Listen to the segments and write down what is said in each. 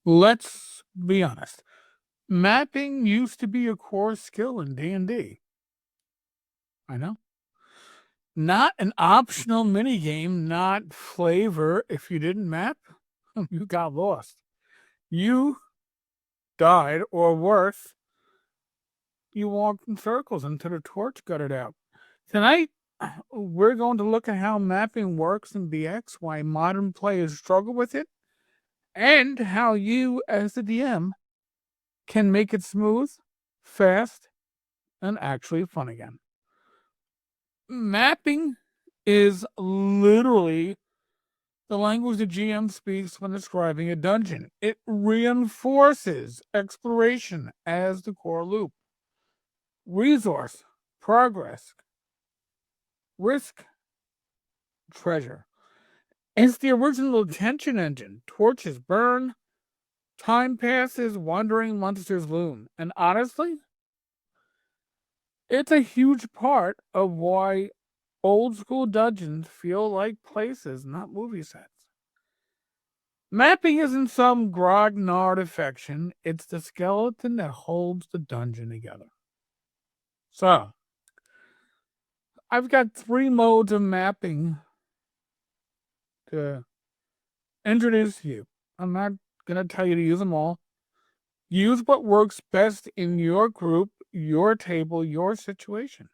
Let's be honest. Mapping used to be a core skill in D&D. I know. Not an optional minigame, not flavor. If you didn't map, you got lost. You died, or worse, you walked in circles until the torch got it out. Tonight, we're going to look at how mapping works in BX, why modern players struggle with it, and how you, as the DM, can make it smooth, fast, and actually fun again. Mapping is literally the language the GM speaks when describing a dungeon. It reinforces exploration as the core loop. Resource, progress, risk, treasure. It's the original attention engine. Torches burn, time passes, wandering monsters loom. And honestly, it's a huge part of why old school dungeons feel like places, not movie sets. Mapping isn't some grognard affection, it's the skeleton that holds the dungeon together. So, I've got 3 modes of mapping to introduce you. I'm not going to tell you to use them all. Use what works best in your group, your table, your situation.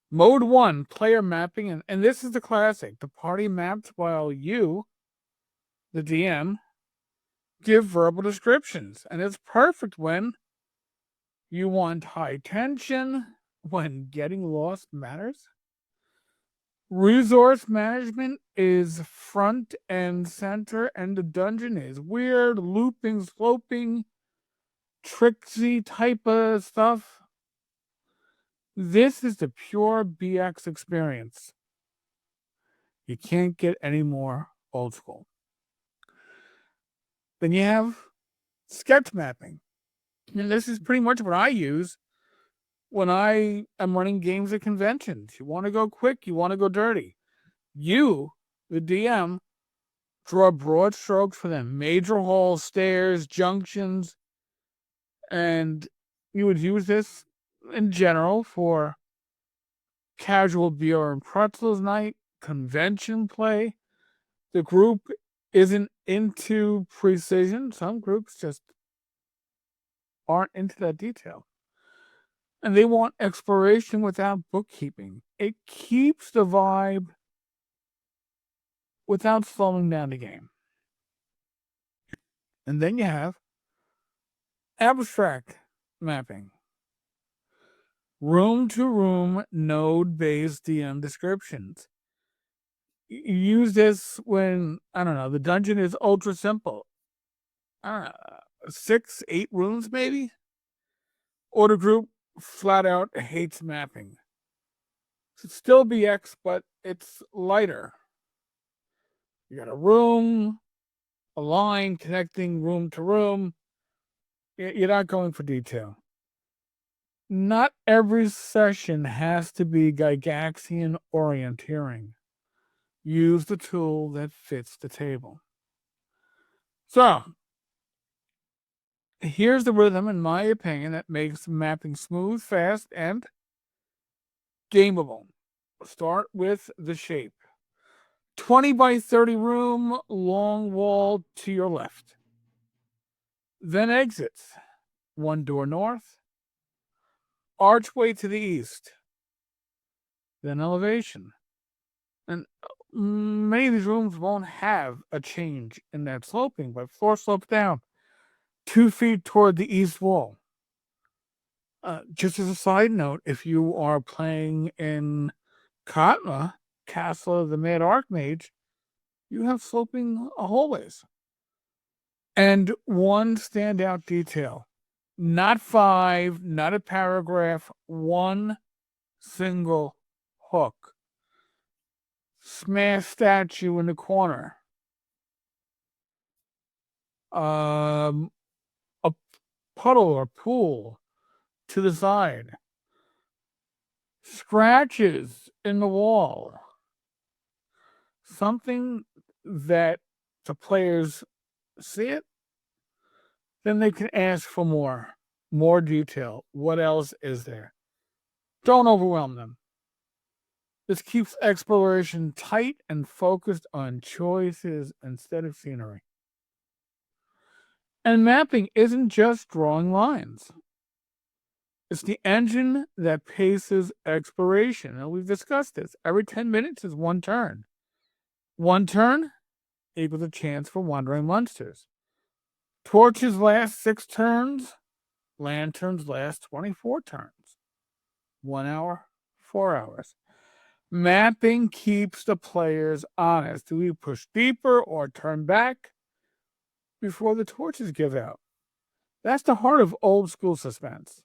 Mode 1, player mapping, and this is the classic. The party maps while you, the DM, give verbal descriptions. And it's perfect when you want high tension, when getting lost matters. Resource management is front and center, and the dungeon is weird, looping, sloping, tricksy type of stuff. This is the pure BX experience. You can't get any more old school. Then you have sketch mapping. And this is pretty much what I use when I am running games at conventions. You want to go quick, you want to go dirty. You, the DM, draw broad strokes for them. Major halls, stairs, junctions, and you would use this in general for casual beer and pretzels night, convention play. The group isn't into precision. Some groups just aren't into that detail. And they want exploration without bookkeeping. It keeps the vibe without slowing down the game. And then you have abstract mapping. Room to room, node based DM descriptions. You use this when, I don't know, the dungeon is ultra simple. I don't know, 6, 8 rooms maybe? Or the group flat out hates mapping. It's still BX, but it's lighter. You got a room, a line connecting room to room. You're not going for detail. Not every session has to be Gygaxian orienteering. Use the tool that fits the table. So, here's the rhythm, in my opinion, that makes mapping smooth, fast, and gameable. Start with the shape. 20 by 30 room, long wall to your left. Then exits. 1 door north, archway to the east. Then elevation. And many of these rooms won't have a change in that sloping, but floor slopes down 2 feet toward the east wall. Just as a side note, if you are playing in Katma, Castle of the Mad Archmage, you have sloping hallways. And one standout detail, not 5, not a paragraph, one single hook. Smash statue in the corner. A puddle or pool to the side. Scratches in the wall. Something that the players see it, then they can ask for more detail. What else is there? Don't overwhelm them. This keeps exploration tight and focused on choices instead of scenery. And mapping isn't just drawing lines. It's the engine that paces exploration. And we've discussed this. Every 10 minutes is one turn. One turn equals a chance for wandering monsters. Torches last 6 turns. Lanterns last 24 turns. 1 hour, 4 hours. Mapping keeps the players honest. Do we push deeper or turn back before the torches give out? That's the heart of old school suspense.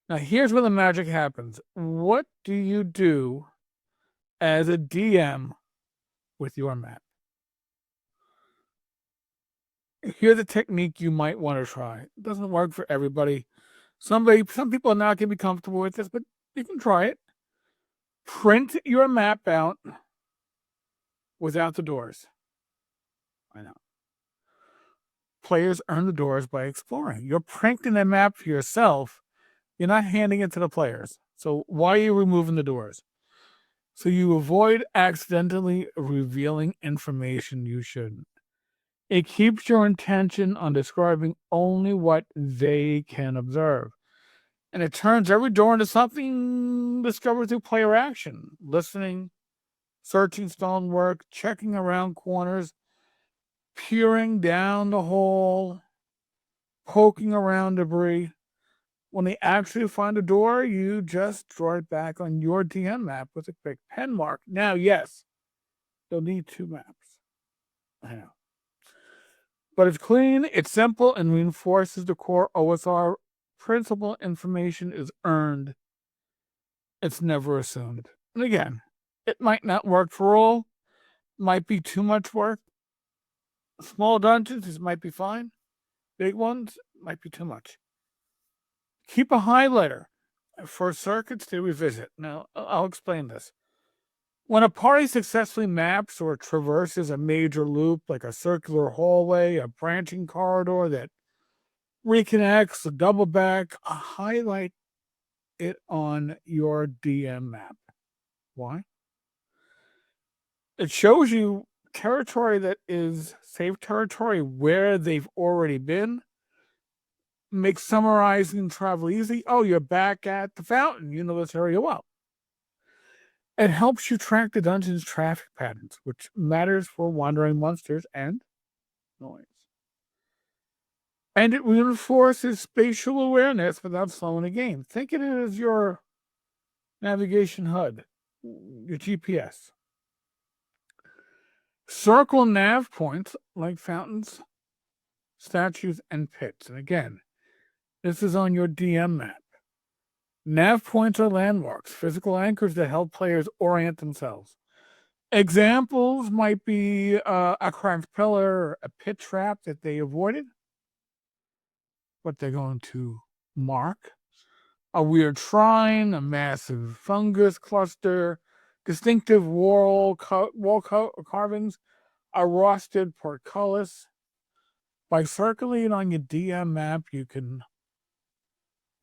Now, here's where the magic happens. What do you do as a DM with your map? Here's a technique you might want to try. It doesn't work for everybody. Some people are not going to be comfortable with this, but you can try it. Print your map out without the doors. I know. Players earn the doors by exploring. You're printing a map for yourself. You're not handing it to the players. So why are you removing the doors? So you avoid accidentally revealing information you shouldn't. It keeps your intention on describing only what they can observe. And it turns every door into something discovered through player action. Listening, searching stonework, checking around corners, peering down the hall, poking around debris. When they actually find a door, you just draw it back on your DM map with a quick pen mark. Now, yes, you'll need 2 maps. I know. But it's clean, it's simple, and reinforces the core OSR principle. Information is earned. It's never assumed. And again, it might not work for all. Might be too much work. Small dungeons, this might be fine. Big ones, might be too much. Keep a highlighter for circuits to revisit. Now, I'll explain this. When a party successfully maps or traverses a major loop, like a circular hallway, a branching corridor that reconnects, a double back, highlight it on your DM map. Why? It shows you territory that is safe territory where they've already been. Makes summarizing travel easy. Oh, you're back at the fountain. You know this area well. It helps you track the dungeon's traffic patterns, which matters for wandering monsters and noise. And it reinforces spatial awareness without slowing the game. Think of it as your navigation HUD, your GPS. Circle nav points like fountains, statues, and pits. And again, this is on your DM map. Nav points are landmarks, physical anchors that help players orient themselves. Examples might be a cracked pillar, a pit trap that they avoided, what they're going to mark, a weird shrine, a massive fungus cluster, distinctive wall carvings, a rusted portcullis. By circling on your DM map, you can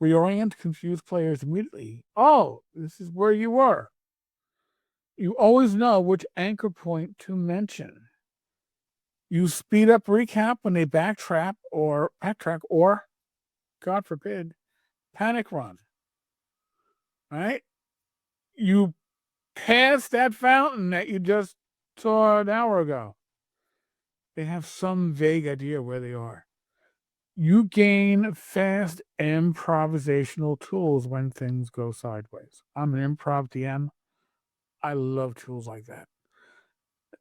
reorient confused players immediately. Oh, this is where you were. You always know which anchor point to mention. You speed up recap when they backtrack or, God forbid, panic run. Right? You pass that fountain that you just saw an hour ago. They have some vague idea where they are. You gain fast improvisational tools when things go sideways. I'm an improv DM. I love tools like that.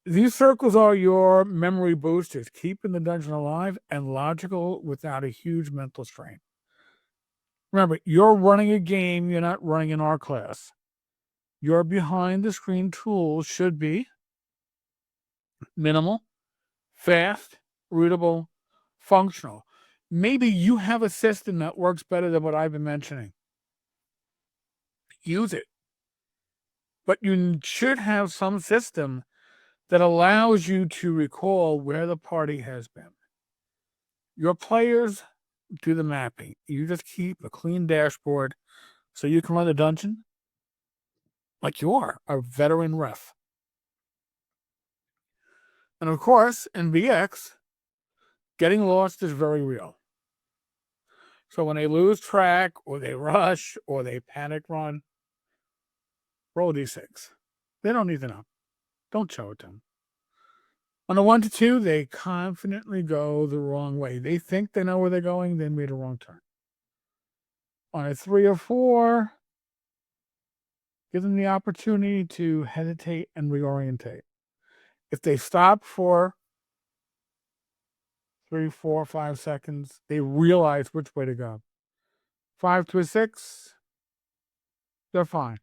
These circles are your memory boosters, keeping the dungeon alive and logical without a huge mental strain. Remember, you're running a game, you're not running an art class. Your behind the screen tools should be minimal, fast, readable, functional. Maybe you have a system that works better than what I've been mentioning. Use it. But you should have some system that allows you to recall where the party has been. Your players do the mapping. You just keep a clean dashboard so you can run the dungeon like you are a veteran ref. And of course, in BX, getting lost is very real. So when they lose track, or they rush, or they panic run, roll d6. They don't need to know. Don't show it to them. On a 1 to 2, they confidently go the wrong way. They think they know where they're going, they made a wrong turn. On a 3 or 4, give them the opportunity to hesitate and reorientate. If they stop for 3, 4, 5 seconds, they realize which way to go. 5 to a 6, they're fine.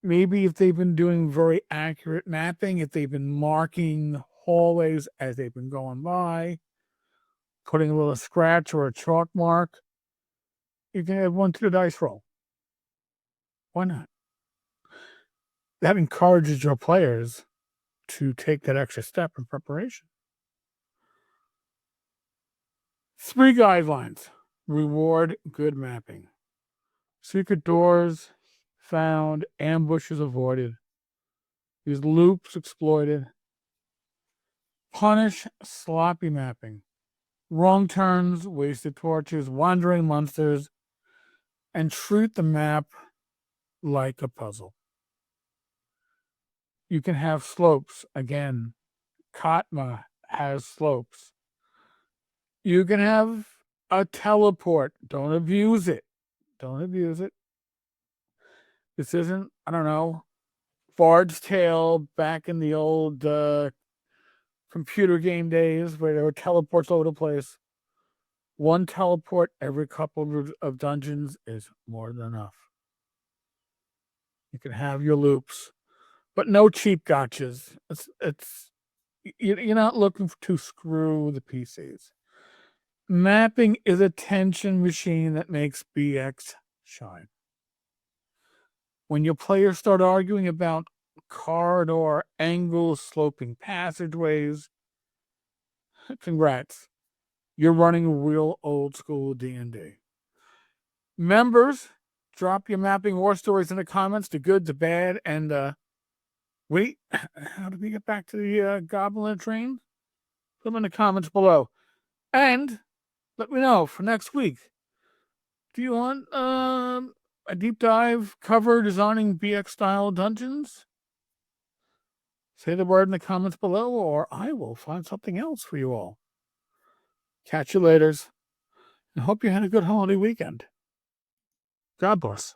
Maybe if they've been doing very accurate mapping, if they've been marking hallways as they've been going by, putting a little scratch or a chalk mark, you can add 1 to the dice roll. Why not? That encourages your players to take that extra step in preparation. 3 guidelines. Reward good mapping. Secret doors found, ambushes avoided. These loops exploited. Punish sloppy mapping. Wrong turns, wasted torches, wandering monsters, and treat the map like a puzzle. You can have slopes. Again, Katma has slopes. You can have a teleport. Don't abuse it. Don't abuse it. This isn't, I don't know, Bard's Tale back in the old computer game days where there were teleports all over the place. 1 teleport every couple of dungeons is more than enough. You can have your loops, but no cheap gotchas. You're not looking to screw the PCs. Mapping is a tension machine that makes BX shine. When your players start arguing about corridor angles, sloping passageways, congrats. You're running real old school D&D. Members, drop your mapping war stories in the comments, the good, the bad, and wait, how did we get back to the goblin train? Put them in the comments below. And let me know for next week. Do you want a deep dive cover designing BX style dungeons? Say the word in the comments below, or I will find something else for you all. Catch you later, and hope you had a good holiday weekend. God bless.